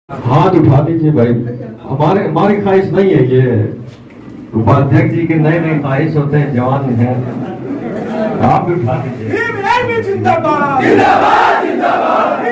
हाथ उठा दीजिए भाई। हमारी ख्वाहिश नहीं है ये। उपाध्यक्ष जी के नए नए ख्वाहिश होते हैं, जवान हैं। आप भी उठा दीजिए। जिंदाबाद जिंदाबाद जिंदाबाद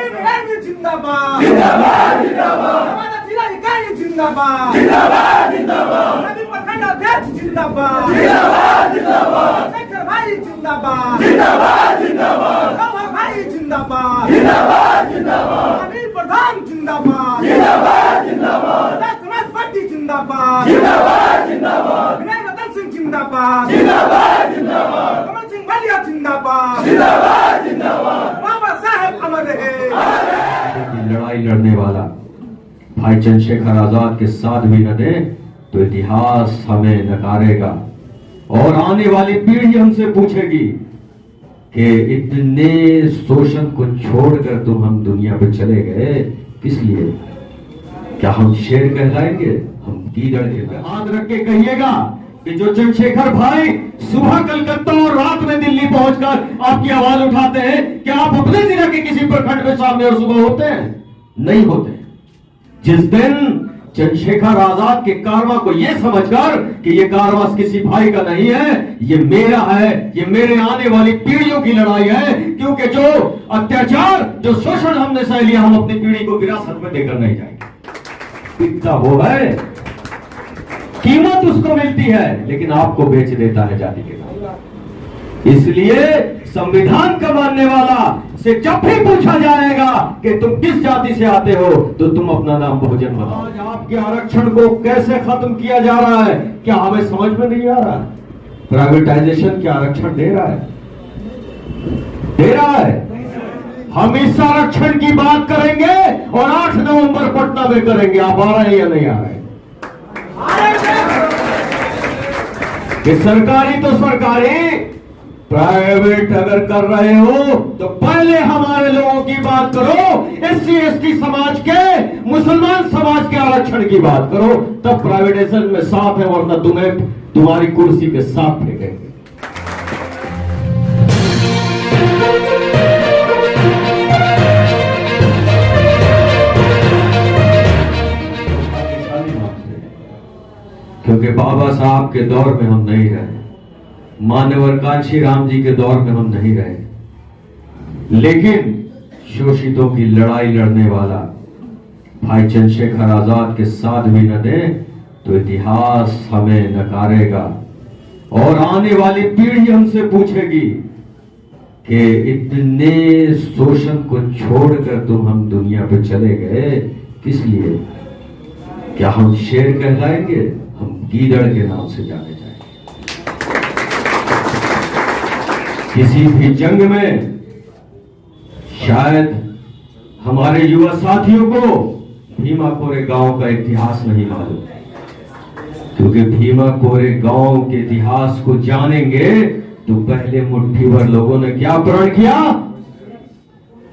जिंदाबाद जिंदाबाद हमारा जिला इकाई जिंदाबाद जिंदाबाद जिंदाबाद नदी प्रखंड अध्यक्ष जिंदाबाद जिंदाबाद जिंदाबाद शेखर भाई जिंदाबाद जिंदाबाद जिंदाबाद गौहर भाई जिंदाबाद जिंदाबाद जिंदाबाद अनिल प्रधान जिंदाबाद जिंदाबाद जिंदाबाद समाज पार्टी जिंदाबाद जिंदाबाद जिंदाबाद विनय रतन सिंह जिंदाबाद जिंदाबाद जिंदाबाद कमल सिंह बलिया जिंदाबाद जिंदाबाद जिंदाबाद बाबा साहेब अमर रहे। लड़ाई लड़ने वाला भाई चंद्रशेखर आजाद के साथ भी न दे तो इतिहास हमें नकारेगा और आने वाली पीढ़ी हमसे पूछेगी कि इतने शोषण को छोड़कर तुम हम दुनिया पे चले गए किस लिए? क्या हम शेर कहलाएंगे? हम गीदड़ कहलाएंगे? हाथ रख के कहिएगा कि जो चंद्रशेखर भाई सुबह कलकत्ता और रात में दिल्ली पहुंचकर आपकी आवाज उठाते हैं, क्या आप अपने जिला के किसी प्रखंड में शाम में और सुबह होते हैं? नहीं होते। जिस दिन चंद्रशेखर आजाद के कारवा को यह समझकर कि यह कारवा किसी भाई का नहीं है, ये मेरा है, ये मेरे आने वाली पीढ़ियों की लड़ाई है, क्योंकि जो अत्याचार, जो शोषण हमने सह लिया, हम अपनी पीढ़ी को विरासत में देकर नहीं जाएंगे। बिकता वो है, कीमत उसको मिलती है, लेकिन आपको बेच देता है जाति के नाम। इसलिए संविधान का मानने वाला से जब भी पूछा जाएगा कि तुम किस जाति से आते हो, तो तुम अपना नाम बहुजन बताओ। आज आपके आरक्षण को कैसे खत्म किया जा रहा है, क्या हमें समझ में नहीं आ रहा? प्राइवेटाइजेशन के आरक्षण दे रहा है, दे रहा है। हम इस आरक्षण की बात करेंगे और 8 नवंबर पटना में करेंगे। आप आ रहे हैं या नहीं आ रहे? कि सरकारी तो सरकारी, प्राइवेट अगर कर रहे हो तो पहले हमारे लोगों की बात करो, एससी एसटी समाज के, मुसलमान समाज के आरक्षण की बात करो, तब प्राइवेटाइजेशन में साथ है, वरना तुम्हें तुम्हारी कुर्सी के साथ फेंकेंगे। क्योंकि बाबा साहब के दौर में हम नहीं रहे, मान्यवर कांशी राम जी के दौर में हम नहीं रहे, लेकिन शोषितों की लड़ाई लड़ने वाला भाई चंद्रशेखर आजाद के साथ भी न दे तो इतिहास हमें नकारेगा और आने वाली पीढ़ी हमसे पूछेगी कि इतने शोषण को छोड़कर तुम हम दुनिया पे चले गए किस लिए? क्या हम शेर कहलाएंगे? हम गीदड़ के नाम से जाने जाएंगे। किसी भी जंग में शायद हमारे युवा साथियों को भीमा कोरे गांव का इतिहास नहीं मालूम, क्योंकि भीमा कोरे गांव के इतिहास को जानेंगे तो पहले मुट्ठी भर लोगों ने क्या प्रण किया,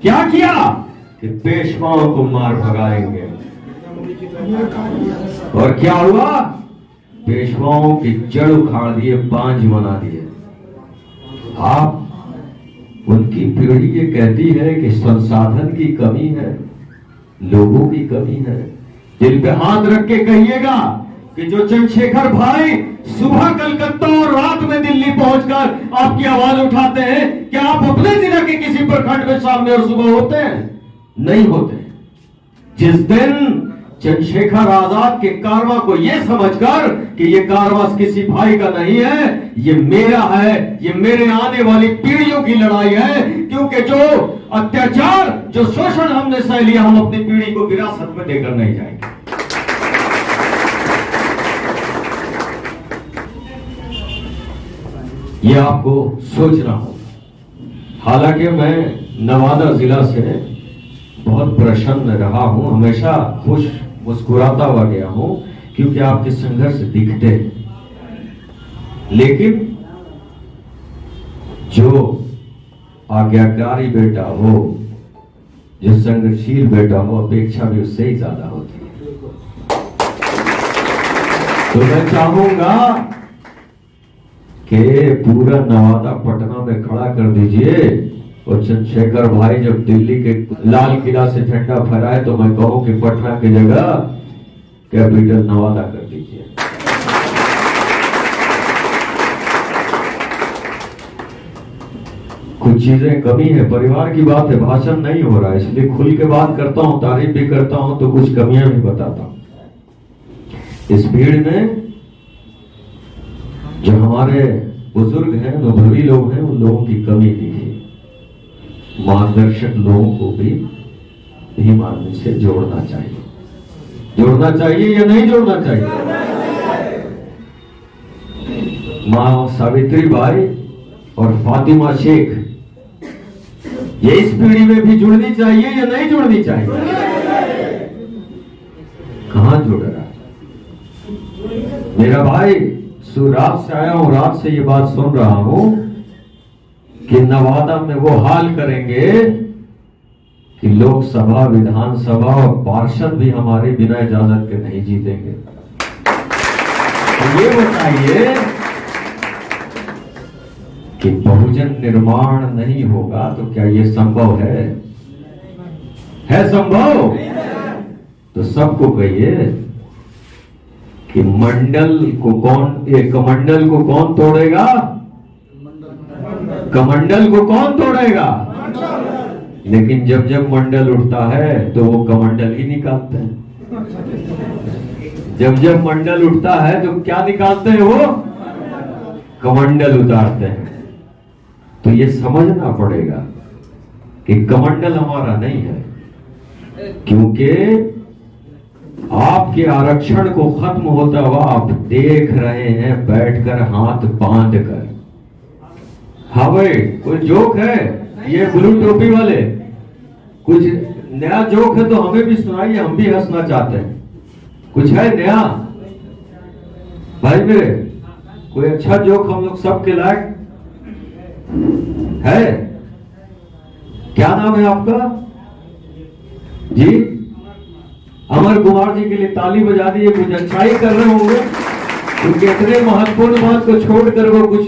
क्या किया कि पेशवाओं को मार भगाएंगे, और क्या हुआ? पेशवाओं की जड़ उखाड़ दिए, बांझ बना दिए। आप उनकी पीढ़ी ये कहती है कि संसाधन की कमी है, लोगों की कमी है। दिल पे हाथ रख के कहिएगा कि जो चंद्रशेखर भाई सुबह कलकत्ता और रात में दिल्ली पहुंचकर आपकी आवाज उठाते हैं, क्या आप अपने जिला के किसी प्रखंड में शाम में और सुबह होते हैं? नहीं होते। जिस दिन चंद्रशेखर आजाद के कारवा को यह समझकर कि यह कारवा किसी भाई का नहीं है, ये मेरा है, ये मेरे आने वाली पीढ़ियों की लड़ाई है, क्योंकि जो अत्याचार, जो शोषण हमने सह लिया, हम अपनी पीढ़ी को विरासत में देकर नहीं जाएंगे। ये आपको सोचना होगा। हालांकि मैं नवादा जिला से बहुत प्रसन्न रहा हूं, हमेशा खुश मुस्कुराता हुआ गया हूं, क्योंकि आपके संघर्ष दिखते हैं, लेकिन जो आज्ञाकारी बेटा हो, जो संघर्षशील बेटा हो, अपेक्षा भी उससे ही ज्यादा होती है। तो मैं चाहूंगा कि पूरा नवादा पटना में खड़ा कर दीजिए और चंद्रशेखर भाई जब दिल्ली के लाल किला से झंडा फहराए तो मैं कहूं कि पटना की जगह कैपिटल नवादा कर दीजिए। कुछ चीजें कमी है, परिवार की बात है, भाषण नहीं हो रहा है, इसलिए खुल के बात करता हूं, तारीफ भी करता हूं तो कुछ कमियां भी बताता हूं। इस भीड़ में जो हमारे बुजुर्ग हैं, अनुभवी लोग हैं, उन लोगों की कमी नहीं है। मार्गदर्शक लोगों को भी भीम आर्मी से जोड़ना चाहिए। जोड़ना चाहिए या नहीं जोड़ना चाहिए? मां सावित्री बाई और फातिमा शेख ये इस पीढ़ी में भी जुड़नी चाहिए या नहीं जुड़नी चाहिए? कहां जुड़ रहा? मेरा भाई रात से आया हूं, रात से ये बात सुन रहा हूं कि नवादा में वो हाल करेंगे कि लोकसभा, विधानसभा और पार्षद भी हमारे बिना इजाजत के नहीं जीतेंगे। तो ये बताइए कि बहुजन निर्माण नहीं होगा तो क्या ये संभव है? है संभव? तो सबको कहिए कि मंडल को कमंडल को कौन तोड़ेगा? कमंडल को कौन तोड़ेगा? लेकिन जब जब मंडल उठता है तो वो कमंडल ही निकालते हैं। जब जब मंडल उठता है तो क्या निकालते हैं? वो कमंडल उतारते हैं। तो ये समझना पड़ेगा कि कमंडल हमारा नहीं है, क्योंकि आपके आरक्षण को खत्म होता हुआ आप देख रहे हैं बैठकर हाथ बांध कर। हाँ भाई, कोई जोक है? ये ब्लू टोपी वाले कुछ नया जोक है तो हमें भी सुनाइए, हम भी हंसना चाहते हैं। कुछ है नया भाई मेरे? कोई अच्छा जोक हम लोग सबके लायक है? क्या नाम है आपका जी? अमर कुमार जी के लिए ताली बजा दी। कुछ अच्छाई कर रहे होंगे, क्योंकि इतने महत्वपूर्ण बात को छोड़कर वो कुछ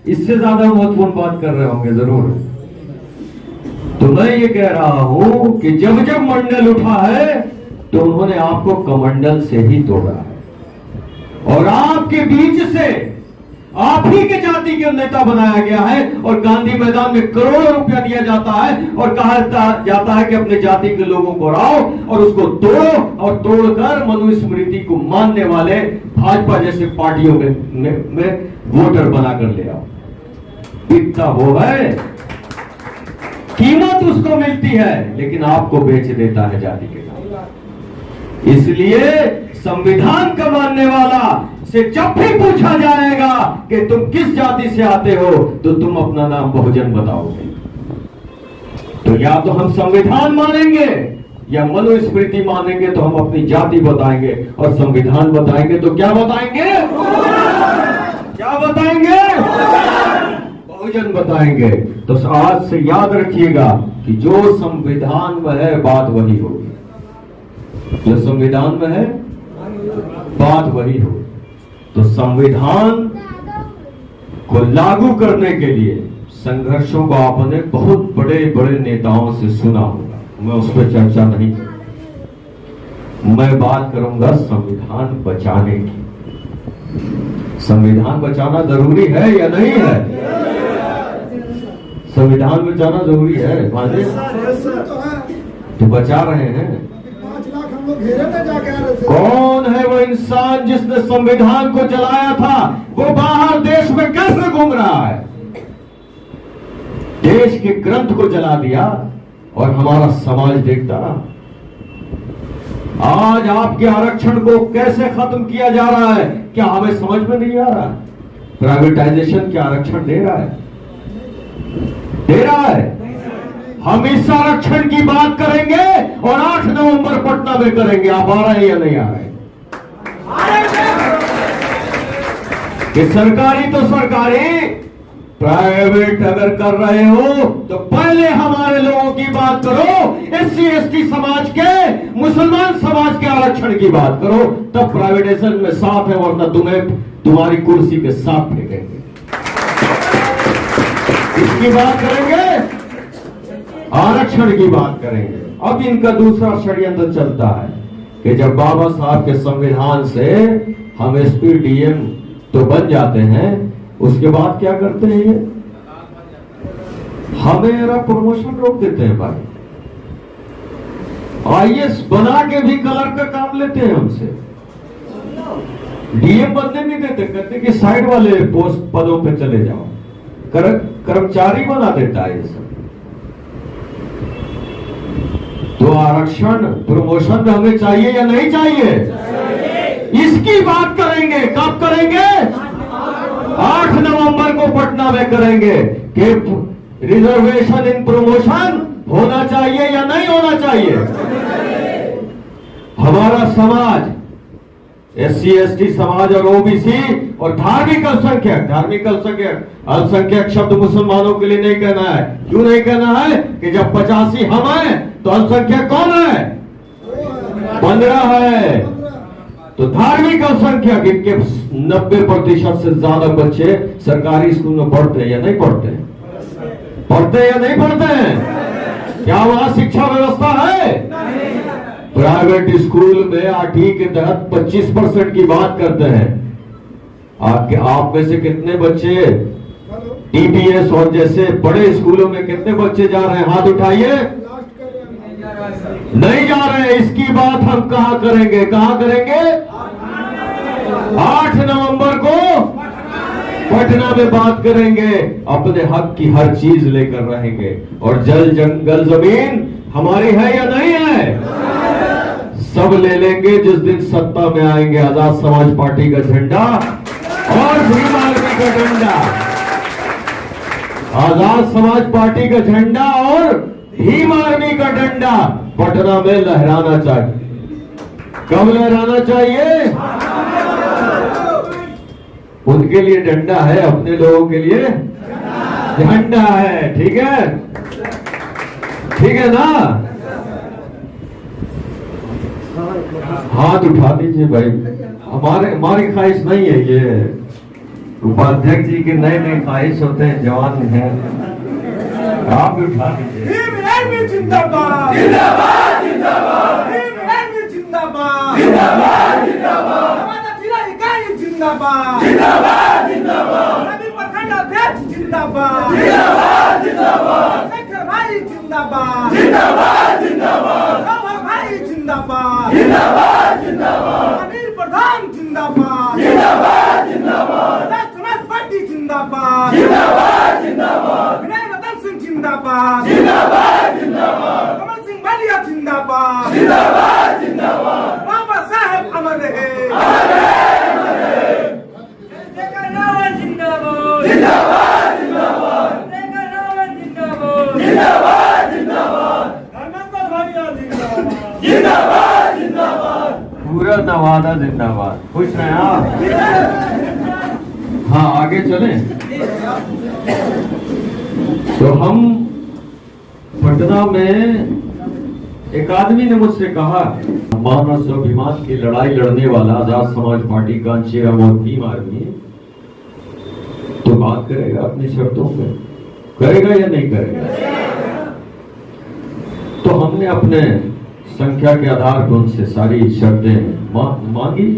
इससे ज्यादा महत्वपूर्ण बात कर रहे होंगे जरूर। तो मैं ये कह रहा हूं कि जब जब मंडल उठा है तो उन्होंने आपको कमंडल से ही तोड़ा है, और आपके बीच से आप ही के जाति के नेता बनाया गया है, और गांधी मैदान में करोड़ों रुपया दिया जाता है और कहा जाता है कि अपने जाति के लोगों को लाओ और उसको तोड़ो, और तोड़कर मनुस्मृति को मानने वाले भाजपा जैसे पार्टियों में वोटर बनाकर ले आओ। बिकता वो है, कीमत उसको मिलती है, लेकिन आपको बेच देता है जाति के नाम। इसलिए संविधान का मानने वाला से जब भी पूछा जाएगा कि तुम किस जाति से आते हो, तो तुम अपना नाम बहुजन बताओगे। तो या तो हम संविधान मानेंगे या मनुस्मृति मानेंगे, तो हम अपनी जाति बताएंगे, और संविधान बताएंगे तो क्या बताएंगे? क्या बताएंगे? बहुजन बताएंगे। तो आज से याद रखिएगा कि जो संविधान में है बात वही होगी, जो संविधान में है बात वही होगी। तो संविधान को लागू करने के लिए संघर्षों को आपने बहुत बड़े बड़े नेताओं से सुना होगा, मैं उस पर चर्चा नहीं करूंगा। मैं बात करूंगा संविधान बचाने की। संविधान बचाना जरूरी है या नहीं है? संविधान बचाना जरूरी है, माने तो बचा रहे हैं। कौन है वो इंसान जिसने संविधान को जलाया था? वो बाहर देश में कैसे घूम रहा है? देश के ग्रंथ को जला दिया और हमारा समाज देखता रहा। आज आपके आरक्षण को कैसे खत्म किया जा रहा है, क्या हमें समझ में नहीं आ रहा? प्राइवेटाइजेशन के आरक्षण दे रहा है, दे रहा है। हम इस आरक्षण की बात करेंगे और 8 नवंबर पटना में करेंगे। आप आ रहे हैं या नहीं आ रहे? कि सरकारी तो सरकारी, प्राइवेट अगर कर रहे हो तो पहले हमारे लोगों की बात करो, SC ST समाज के, मुसलमान समाज के आरक्षण की बात करो, तब प्राइवेटाइजेशन में साथ है, वरना तुम्हें तुम्हारी कुर्सी के साथ फेंकेंगे। इसकी बात करेंगे आरक्षण की बात करेंगे। अब इनका दूसरा षड्यंत्र चलता है कि जब बाबा साहब के संविधान से हम एसपी डीएम तो बन जाते हैं, उसके बाद क्या करते हैं ये? हमें प्रमोशन रोक देते हैं भाई। आईएएस बना के भी कलर का काम लेते हैं हमसे, डीएम बनने नहीं देते, कहते कि साइड वाले पोस्ट पदों पे चले जाओ, कर्मचारी बना देता है ये सब। तो आरक्षण प्रमोशन हमें चाहिए या नहीं चाहिए? इसकी बात करेंगे। कब करेंगे? 8 नवंबर को पटना में करेंगे कि रिजर्वेशन इन प्रमोशन होना चाहिए या नहीं होना चाहिए। हमारा समाज एससी एसटी समाज और ओबीसी और धार्मिक अल्पसंख्यक शब्द मुसलमानों के लिए नहीं कहना है। क्यों नहीं कहना है? कि जब 85 हम हैं तो अल्पसंख्यक कौन है? 15 है। तो धार्मिक अल्पसंख्यक, इनके 90% से ज्यादा बच्चे सरकारी स्कूल में पढ़ते हैं या नहीं पढ़ते हैं? पढ़ते हैं या नहीं पढ़ते हैं? क्या वहां शिक्षा व्यवस्था है? प्राइवेट स्कूल में 8वीं के तहत 25% की बात करते हैं। आप में से कितने बच्चे टीटीएस और जैसे बड़े स्कूलों में कितने बच्चे जा रहे हैं? हाथ उठाइए। नहीं जा रहे हैं। इसकी बात हम कहां करेंगे? कहां करेंगे? 8 नवंबर को पटना में बात करेंगे। अपने हक की हर चीज लेकर रहेंगे। और जल जंगल जमीन हमारी है या नहीं है? सब ले लेंगे जिस दिन सत्ता में आएंगे। आजाद समाज पार्टी का झंडा और भीम आर्मी का डंडा, आजाद समाज पार्टी का झंडा और भीम आर्मी का डंडा पटना में लहराना चाहिए। कब लहराना चाहिए? उनके लिए डंडा है, अपने लोगों के लिए झंडा है। ठीक है, ठीक है ना? हाथ उठा दीजिए भाई। हमारी ख्वाहिश नहीं है ये, उपाध्यक्ष जी की नई नई ख्वाहिश होते हैं, जवान हैं। आप उठा दीजिए। भीम आर्मी जिंदाबाद, जिंदाबाद जिंदाबाद, भीम आर्मी जिंदाबाद, जिंदाबाद जिंदाबाद, हमारा जिला इकाई जिंदाबाद, जिंदाबाद जिंदाबाद, सभी प्रखंड अध्यक्ष जिंदाबाद, जिंदाबाद जिंदाबाद, शेखर भाई जिंदाबाद, जिंदाबाद जिंदाबाद, गौहर भाई जिंदाबाद, जिंदाबाद जिंदाबाद, अनिल प्रधान जिंदाबाद, जिंदाबाद जिंदाबाद, आजाद समाज पार्टी जिंदाबाद, जिंदाबाद जिंदाबाद, विनय रतन सिंह जिंदाबाद, जिंदाबाद जिंदाबाद, कमल सिंह बालिया जिंदाबाद, जिंदाबाद जिंदाबाद, बाबा साहेब अमर रहे, शेखर रावण जिंदाबाद, जिंदाबाद जिंदाबाद, शेखर रावण जिंदाबाद, जिंदाबाद जिंदाबाद, धर्मेंद्र भाटिया जिंदाबाद, जिंदाबाद जिंदाबाद, पूरा नवादा जिंदाबाद। खुश हैं आप? हाँ, आगे चलें। तो हम पटना में एक आदमी ने मुझसे कहा, मानव स्वाभिमान की लड़ाई लड़ने वाला आजाद समाज पार्टी का चेहरा भीम आर्मी तो बात करेगा अपनी शर्तों पे, करेगा या नहीं करेगा? तो हमने अपने संख्या के आधार पर उनसे सारी शर्तें मांगी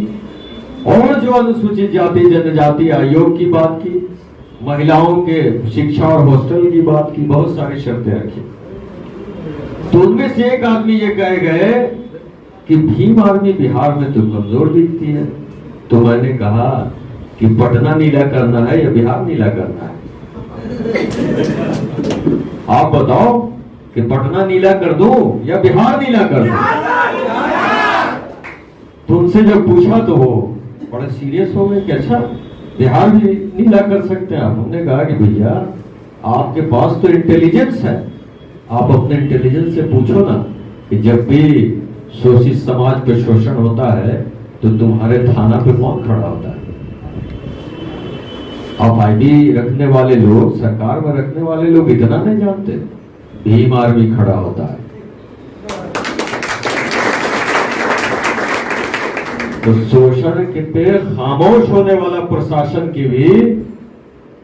और जो अनुसूचित जाति जनजाति आयोग की बात की, महिलाओं के शिक्षा और हॉस्टल की बात की, बहुत सारी शर्तें रखी। तो उनमें से एक आदमी ये कह गए कि भीम आर्मी बिहार में तो कमजोर दिखती है। तो मैंने कहा कि पटना नीला करना है या बिहार नीला करना है? आप बताओ कि पटना नीला कर दूं या बिहार नीला कर दूं? तो उनसे जब पूछा तो वो बड़े सीरियस हो गए कि अच्छा बिहार भी नीला कर सकते हैं आप। हमने कहा कि भैया आपके पास तो इंटेलिजेंस है, आप अपने इंटेलिजेंस से पूछो ना कि जब भी शोषित समाज पे शोषण होता है तो तुम्हारे थाना पे कौन खड़ा होता है? आप आईडी रखने वाले लोग, सरकार में रखने वाले लोग इतना नहीं जानते, भीम आर्मी खड़ा होता है। तो शोषण के पे खामोश होने वाला प्रशासन की भी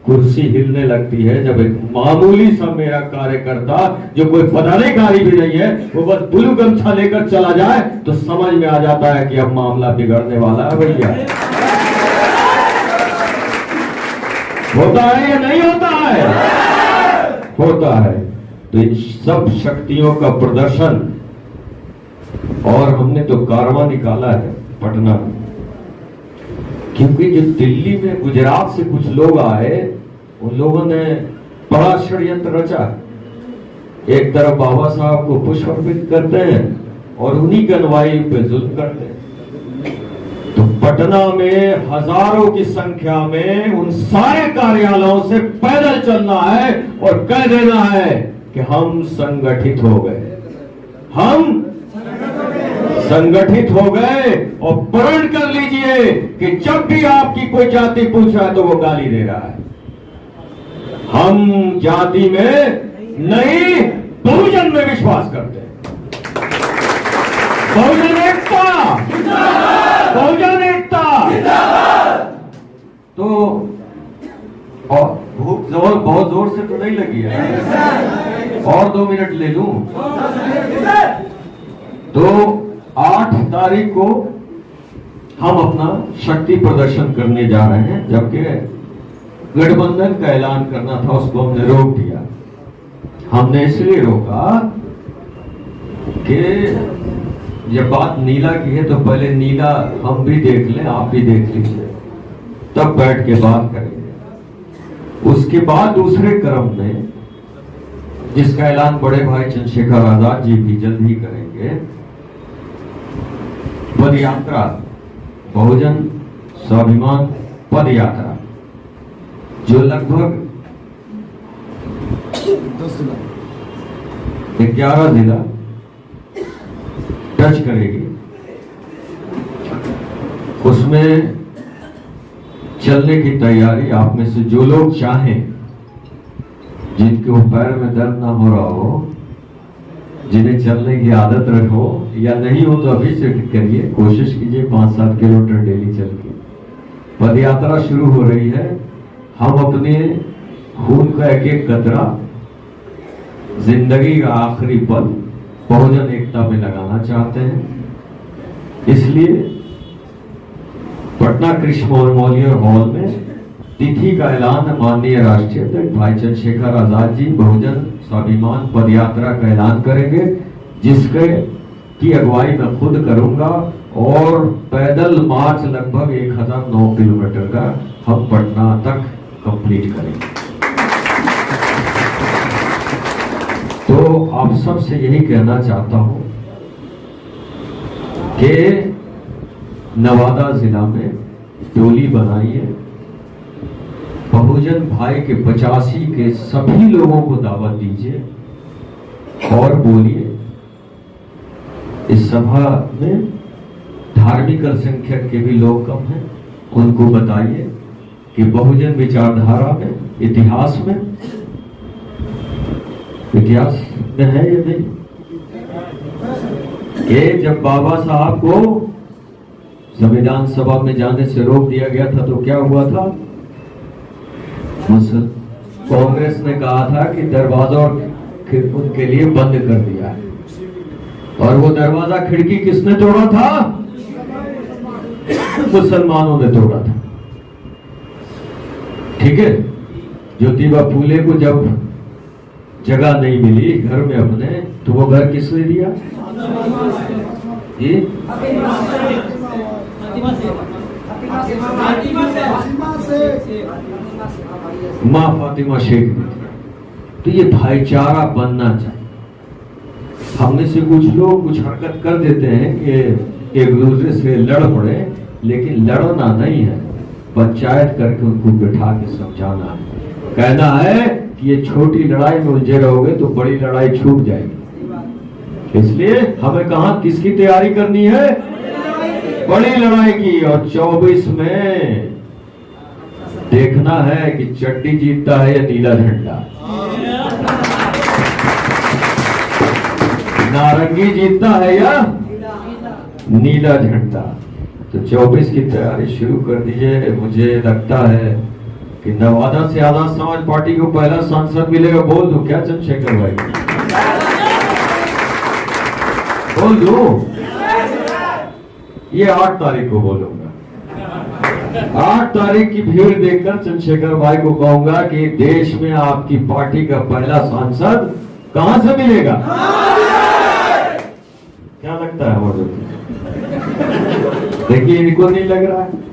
कुर्सी हिलने लगती है जब एक मामूली सा मेरा कार्यकर्ता जो कोई पदाधिकारी भी नहीं है वो बस ब्लू गमछा लेकर चला जाए तो समझ में आ जाता है कि अब मामला बिगड़ने वाला है भैया। होता है या नहीं होता है? होता है। तो इन सब शक्तियों का प्रदर्शन, और हमने तो कारवां निकाला है पटना में, क्योंकि जो दिल्ली में गुजरात से कुछ लोग आए उन लोगों ने बड़ा षड्यंत्र रचा। एक तरफ बाबा साहब को पुष्प अर्पित करते हैं और उन्हीं की अगुवाई पे जुल्म करते हैं। तो पटना में हजारों की संख्या में उन सारे कार्यालयों से पैदल चलना है और कह देना है कि हम संगठित हो गए, हम संगठित हो गए। और प्रण कर लीजिए कि जब भी आपकी कोई जाति पूछ रहा है तो वो गाली दे रहा है। हम जाति में नहीं बहुजन में विश्वास करते हैं। बहुजन एकता, बहुजन एकता। तो और भूख बहुत जोर से तो नहीं लगी है, और 2 मिनट ले लूं। तो 8 तारीख को हम अपना शक्ति प्रदर्शन करने जा रहे हैं, जबकि गठबंधन का ऐलान करना था उसको हमने रोक दिया। हमने इसलिए रोका कि जब बात नीला की है तो पहले नीला हम भी देख लें, आप भी देख लीजिए, तब बैठ के बात करेंगे। उसके बाद दूसरे क्रम में जिसका ऐलान बड़े भाई चंद्रशेखर आजाद जी भी जल्द ही करेंगे, पद यात्रा, बहुजन स्वाभिमान पद यात्रा, जो लगभग 11 जिला टच करेगी। उसमें चलने की तैयारी आप में से जो लोग चाहें, जिनके पैर में दर्द ना हो रहा हो, जिन्हें चलने की आदत रखो या नहीं हो तो अभी से करिए, कोशिश कीजिए 5-7 किलोमीटर डेली चल के। पद यात्रा शुरू हो रही है। हम अपने खून का एक एक कतरा, जिंदगी का आखिरी पल बहुजन एकता में लगाना चाहते हैं। इसलिए पटना कृष्ण मेमोरियल हॉल में तिथि का ऐलान माननीय राष्ट्रीय अध्यक्ष भाई चंद्रशेखर आजाद जी बहुजन स्वाभिमान पद यात्रा का ऐलान करेंगे, जिसके की अगुवाई मैं खुद करूंगा। और पैदल मार्च लगभग 1009 किलोमीटर का हम पटना तक कंप्लीट करेंगे। तो आप सबसे यही कहना चाहता हूं कि नवादा जिला में टोली बनाइए, बहुजन भाई के 85 के सभी लोगों को दावत दीजिए और बोलिए। इस सभा में धार्मिक अल्पसंख्यक के भी लोग कम हैं, उनको बताइए कि बहुजन विचारधारा में, इतिहास में है या नहीं, कि जब बाबा साहब को संविधान सभा में जाने से रोक दिया गया था तो क्या हुआ था? कांग्रेस ने कहा था कि दरवाजा उनके लिए बंद कर दिया है, और वो दरवाजा खिड़की किसने तोड़ा था? मुसलमानों ने तोड़ा था। ठीक है। ज्योतिबा फूले को जब जगह नहीं मिली घर में अपने, तो वो घर किसने दिया? जी, माँ फातिमा शेख ने दिया। तो ये भाईचारा बनना चाहिए। हमने से कुछ लोग कुछ हरकत कर देते हैं कि एक दूसरे से लड़ पड़े, लेकिन लड़ना नहीं है, पंचायत करके उनको बिठा के समझाना है। कहना है कि ये छोटी लड़ाई में उलझे रहोगे तो बड़ी लड़ाई छूट जाएगी। इसलिए हमें कहां किसकी तैयारी करनी है? बड़ी लड़ाई की। और 24 में देखना है कि चड्डी जीतता है या नीला झंडा, नारंगी जीतता है या नीला झंडा। तो 24 की तैयारी शुरू कर दीजिए। मुझे लगता है कि नवादा से आजाद समाज पार्टी को पहला सांसद मिलेगा। बोल दो क्या चंद्रशेखर भाई? बोल दो। ये 8 तारीख को बोलूंगा। 8 तारीख की भीड़ देखकर चंद्रशेखर भाई को कहूंगा कि देश में आपकी पार्टी का पहला सांसद कहां से मिलेगा? क्या लगता है मुझे? देखिए इनको नहीं लग रहा है।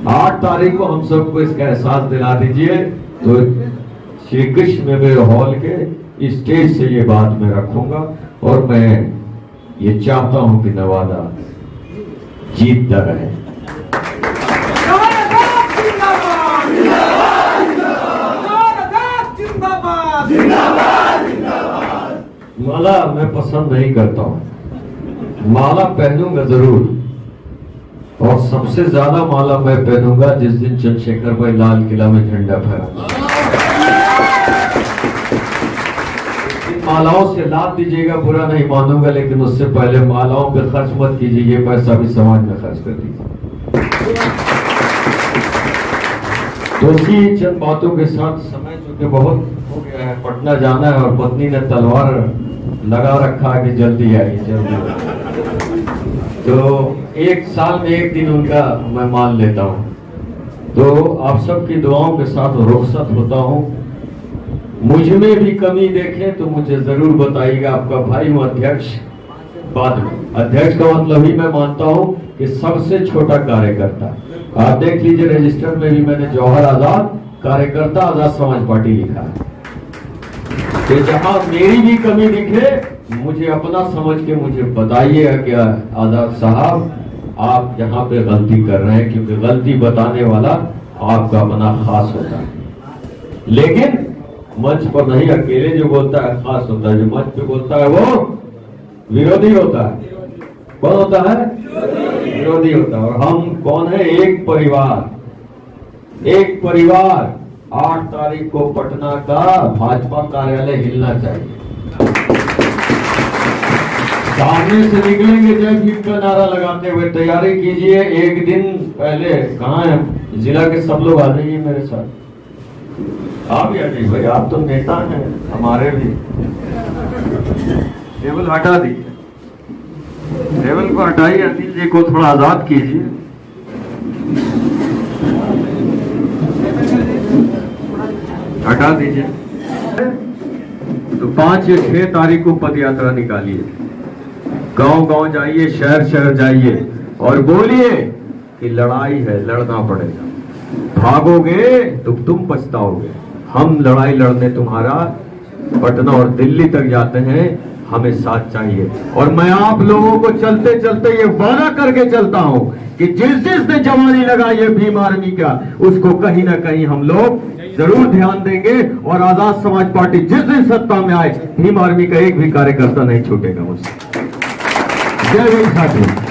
8 तारीख को हम सबको इसका एहसास दिला दीजिए तो श्री कृष्ण मेमोरियल हॉल के स्टेज से ये बात मैं रखूंगा और मैं ये चाहता हूं कि नवादा जीतता रहे। माला मैं पसंद नहीं करता हूं। माला पहनूंगा जरूर और सबसे ज्यादा माला मैं पहनूंगा जिस दिन चंद्रशेखर भाई लाल किला में झंडा फहराएंगे। मालाओं से लाभ दीजिएगा बुरा नहीं मानूंगा, लेकिन उससे पहले मालाओं पे खर्च मत कीजिए। ये पैसा भी समाज में खर्च कर दीजिए। तो इसी चंद बातों के साथ समय चूंकि बहुत हो गया है, पटना जाना है और पत्नी ने तलवार लगा रखा है कि जल्दी आइए जल्दी। तो 1 साल में 1 दिन उनका मैं मान लेता हूं। तो आप सबकी दुआओं के साथ रुखसत होता हूं। मुझ में भी कमी देखें तो मुझे जरूर बताइएगा। आपका भाई हूं अध्यक्ष। बाद में अध्यक्ष का मतलब ही मैं मानता हूं कि सबसे छोटा कार्यकर्ता। आप देख लीजिए रजिस्टर में भी मैंने जौहर आजाद कार्यकर्ता आजाद समाज पार्टी लिखा है कि जहां मेरी भी कमी दिखे मुझे अपना समझ के मुझे बताइएगा कि आजाद साहब आप यहाँ पे गलती कर रहे हैं, क्योंकि गलती बताने वाला आपका अपना खास होता है। लेकिन मंच पर नहीं अकेले जो बोलता है खास होता है, जो मंच पे बोलता है वो विरोधी होता है। कौन होता है? विरोधी होता है। और हम कौन है? एक परिवार। एक परिवार। 8 तारीख को पटना का भाजपा कार्यालय हिलना चाहिए। सामने से निकलेंगे जय भीम का नारा लगाते हुए। तैयारी कीजिए। एक दिन पहले कहाँ है? जिला के सब लोग आ जाइए मेरे साथ। आप भी आ जाइए भाई, आप तो नेता हैं हमारे भी। टेबल हटा दीजिए, टेबल को हटाइए। अनिल जी को थोड़ा आजाद कीजिए। हटा दीजिए। तो 5 या 6 तारीख को पद यात्रा निकालिए। गांव गांव जाइए, शहर शहर जाइए और बोलिए कि लड़ाई है, लड़ना पड़ेगा। भागोगे तो तुम पछताओगे। हम लड़ाई लड़ने तुम्हारा पटना और दिल्ली तक जाते हैं, हमें साथ चाहिए। और मैं आप लोगों को चलते चलते ये वादा करके चलता हूं कि जिस जिसने जवानी लगाई है भीम आर्मी का, उसको कहीं ना कहीं हम लोग जरूर ध्यान देंगे। और आजाद समाज पार्टी जिस दिन सत्ता में आए, भीम आर्मी का एक भी कार्यकर्ता नहीं छूटेगा मुझसे। जय हिंद साथियों।